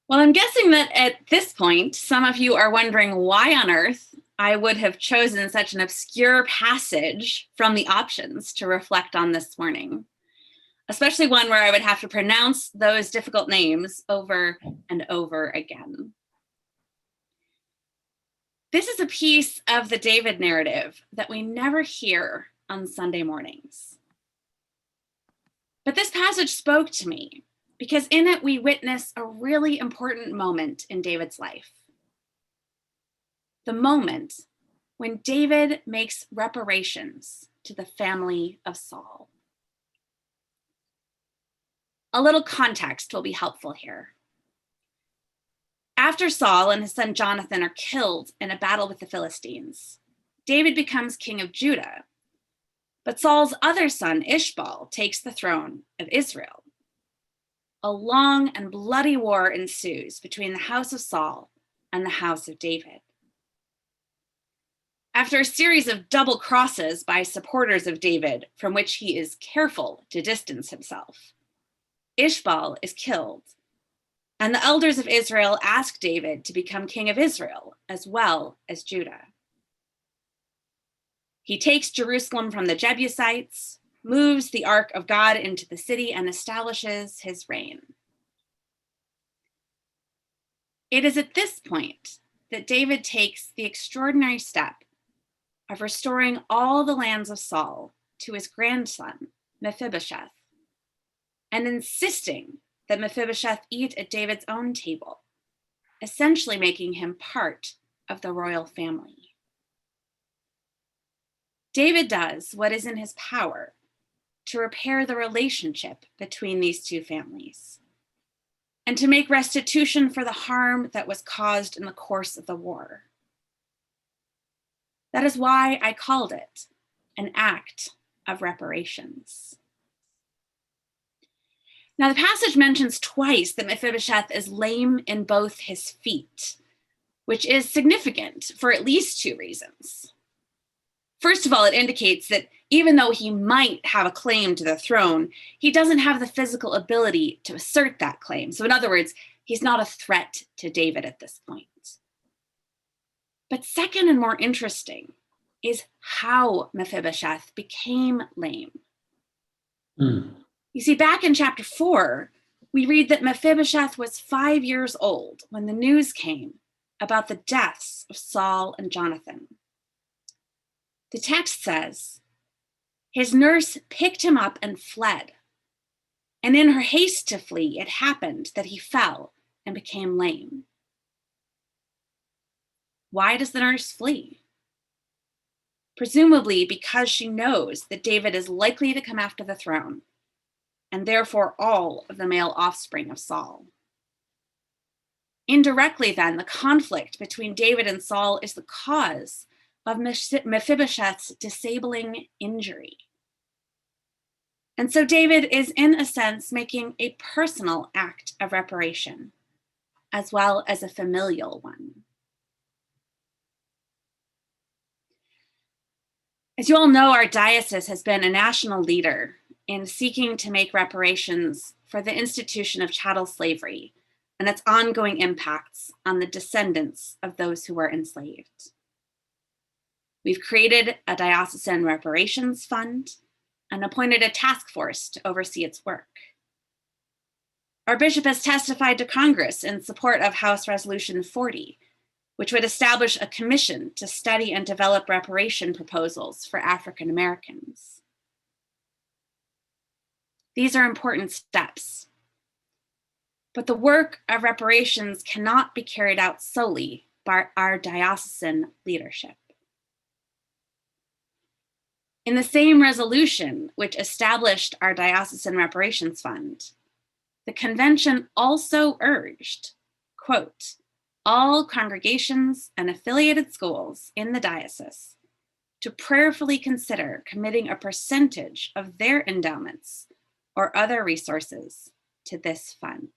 Well, I'm guessing that at this point, some of you are wondering why on earth I would have chosen such an obscure passage from the options to reflect on this morning, especially one where I would have to pronounce those difficult names over and over again. This is a piece of the David narrative that we never hear on Sunday mornings. But this passage spoke to me because in it we witness a really important moment in David's life. The moment when David makes reparations to the family of Saul. A little context will be helpful here. After Saul and his son Jonathan are killed in a battle with the Philistines, David becomes king of Judah, but Saul's other son, Ishbal, takes the throne of Israel. A long and bloody war ensues between the house of Saul and the house of David. After a series of double crosses by supporters of David, from which he is careful to distance himself, Ishbal is killed, and the elders of Israel ask David to become king of Israel as well as Judah. He takes Jerusalem from the Jebusites, moves the Ark of God into the city, and establishes his reign. It is at this point that David takes the extraordinary step of restoring all the lands of Saul to his grandson, Mephibosheth, and insisting that Mephibosheth eat at David's own table, essentially making him part of the royal family. David does what is in his power to repair the relationship between these two families and to make restitution for the harm that was caused in the course of the war. That is why I called it an act of reparations. Now, the passage mentions twice that Mephibosheth is lame in both his feet, which is significant for at least two reasons. First of all, it indicates that even though he might have a claim to the throne, he doesn't have the physical ability to assert that claim. So in other words, he's not a threat to David at this point. But second and more interesting is how Mephibosheth became lame. You see, back in chapter 4, we read that Mephibosheth was 5 years old when the news came about the deaths of Saul and Jonathan. The text says, his nurse picked him up and fled. And in her haste to flee, it happened that he fell and became lame. Why does the nurse flee? Presumably because she knows that David is likely to come after the throne, and therefore all of the male offspring of Saul. Indirectly, then, the conflict between David and Saul is the cause of Mephibosheth's disabling injury. And so David is, in a sense, making a personal act of reparation, as well as a familial one. As you all know, our diocese has been a national leader in seeking to make reparations for the institution of chattel slavery and its ongoing impacts on the descendants of those who were enslaved. We've created a diocesan reparations fund and appointed a task force to oversee its work. Our bishop has testified to Congress in support of House Resolution 40, which would establish a commission to study and develop reparation proposals for African Americans. These are important steps, but the work of reparations cannot be carried out solely by our diocesan leadership. In the same resolution which established our Diocesan Reparations Fund, the convention also urged, quote, all congregations and affiliated schools in the diocese to prayerfully consider committing a percentage of their endowments or other resources to this fund.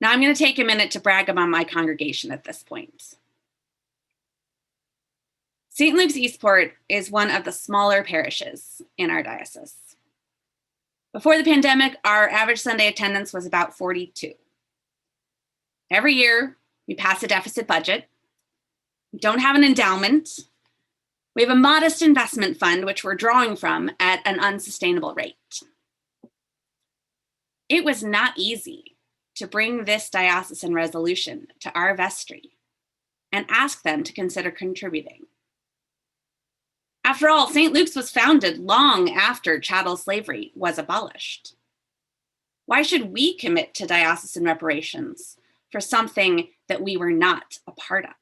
Now I'm going to take a minute to brag about my congregation at this point. St. Luke's Eastport is one of the smaller parishes in our diocese. Before the pandemic, our average Sunday attendance was about 42. Every year, we pass a deficit budget. We don't have an endowment. We have a modest investment fund, which we're drawing from at an unsustainable rate. It was not easy to bring this diocesan resolution to our vestry and ask them to consider contributing. After all, St. Luke's was founded long after chattel slavery was abolished. Why should we commit to diocesan reparations for something that we were not a part of?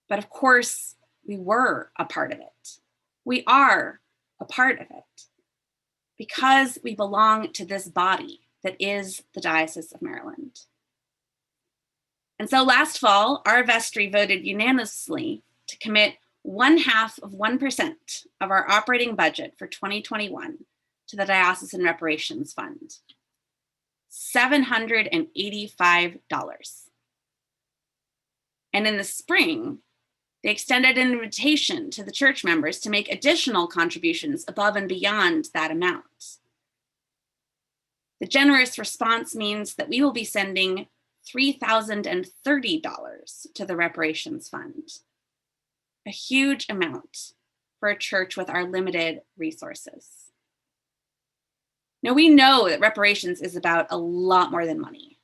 But of course, we were a part of it. We are a part of it because we belong to this body that is the Diocese of Maryland. And so last fall, our vestry voted unanimously to commit 0.5% of our operating budget for 2021 to the Diocesan Reparations Fund, $785. And in the spring, they extended an invitation to the church members to make additional contributions above and beyond that amount. The generous response means that we will be sending $3,030 to the Reparations Fund, a huge amount for a church with our limited resources. Now, we know that reparations is about a lot more than money.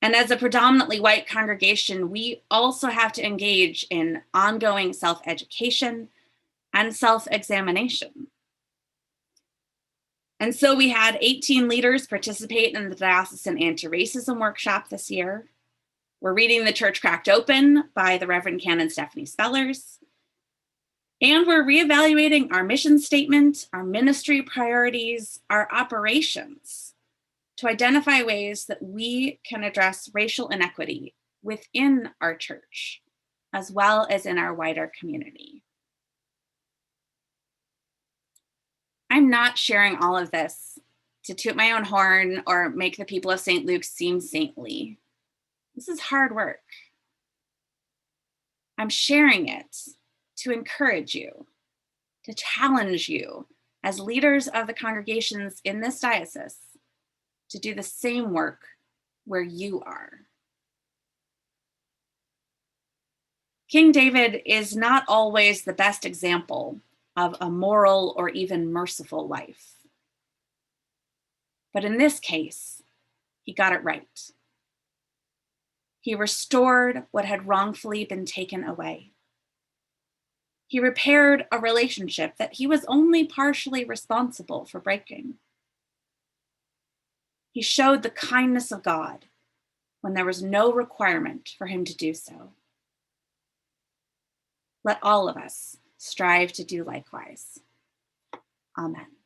And as a predominantly white congregation, we also have to engage in ongoing self-education and self-examination. And so we had 18 leaders participate in the Diocesan Anti-Racism Workshop this year. We're reading The Church Cracked Open by the Reverend Canon Stephanie Spellers. And we're reevaluating our mission statement, our ministry priorities, our operations, to identify ways that we can address racial inequity within our church, as well as in our wider community. I'm not sharing all of this to toot my own horn or make the people of St. Luke's seem saintly. This is hard work. I'm sharing it to encourage you, to challenge you as leaders of the congregations in this diocese to do the same work where you are. King David is not always the best example of a moral or even merciful life. But in this case, he got it right. He restored what had wrongfully been taken away. He repaired a relationship that he was only partially responsible for breaking. He showed the kindness of God when there was no requirement for him to do so. Let all of us strive to do likewise. Amen.